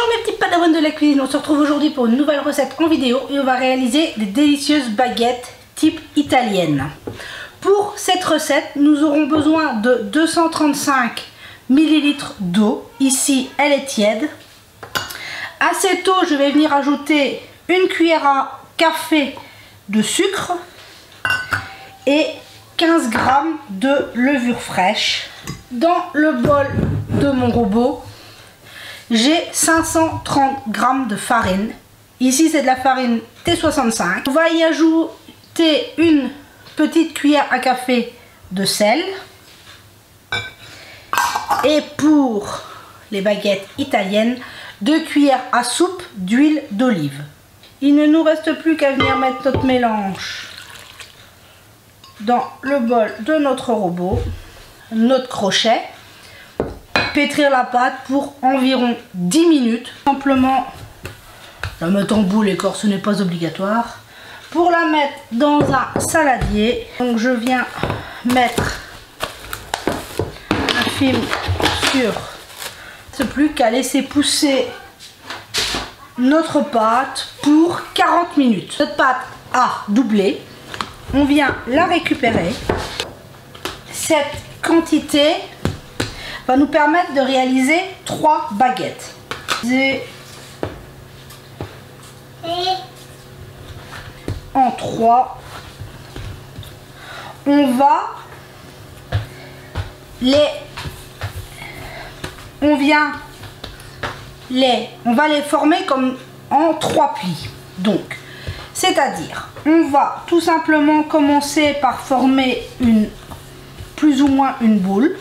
Bonjour mes petits padawans de la cuisine, on se retrouve aujourd'hui pour une nouvelle recette en vidéo et on va réaliser des délicieuses baguettes type italienne. Pour cette recette, nous aurons besoin de 235 ml d'eau. Ici, elle est tiède. À cette eau, je vais venir ajouter une cuillère à café de sucre et 15 g de levure fraîche. Dans le bol de mon robot, j'ai 530 g de farine. Ici, c'est de la farine T65. On va y ajouter une petite cuillère à café de sel. Et pour les baguettes italiennes, 2 cuillères à soupe d'huile d'olive. Il ne nous reste plus qu'à venir mettre notre mélange dans le bol de notre robot, notre crochet, pétrir la pâte pour environ 10 minutes. Simplement la mettre en boule et ce n'est pas obligatoire. Pour la mettre dans un saladier, donc je viens mettre un film sur. C'est plus qu'à laisser pousser notre pâte pour 40 minutes. Notre pâte a doublé. On vient la récupérer. Cette quantité va nous permettre de réaliser 3 baguettes. En 3, on va les former comme en 3 plis. Donc, c'est-à-dire, on va tout simplement commencer par former plus ou moins une boule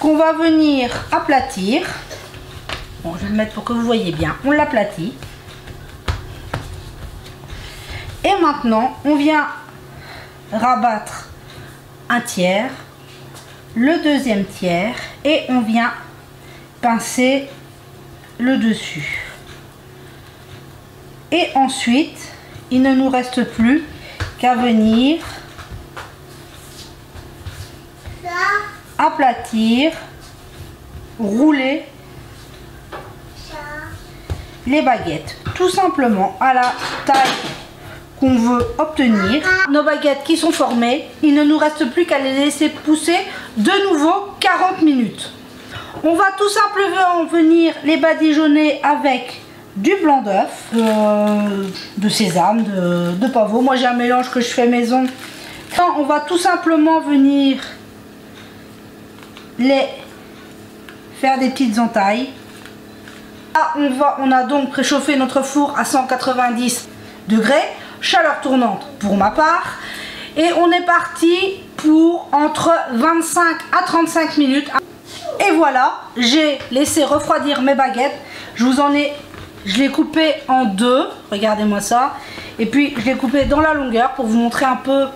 qu'on va venir aplatir. Bon, je vais le mettre pour que vous voyez bien. On l'aplatit. Et maintenant, on vient rabattre un tiers, le deuxième tiers, et on vient pincer le dessus. Et ensuite, il ne nous reste plus qu'à venir aplatir, rouler les baguettes, tout simplement à la taille qu'on veut obtenir. Nos baguettes qui sont formées, il ne nous reste plus qu'à les laisser pousser de nouveau 40 minutes. On va tout simplement venir les badigeonner avec du blanc d'œuf, de sésame, de pavot. Moi j'ai un mélange que je fais maison. On va tout simplement venir les faire des petites entailles. Là on a donc préchauffé notre four à 190 degrés, chaleur tournante pour ma part, et on est parti pour entre 25 à 35 minutes. Et voilà, j'ai laissé refroidir mes baguettes. Je l'ai coupé en 2, regardez-moi ça, et puis je l'ai coupé dans la longueur pour vous montrer un peu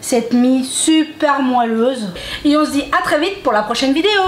cette mie super moelleuse. Et on se dit à très vite pour la prochaine vidéo.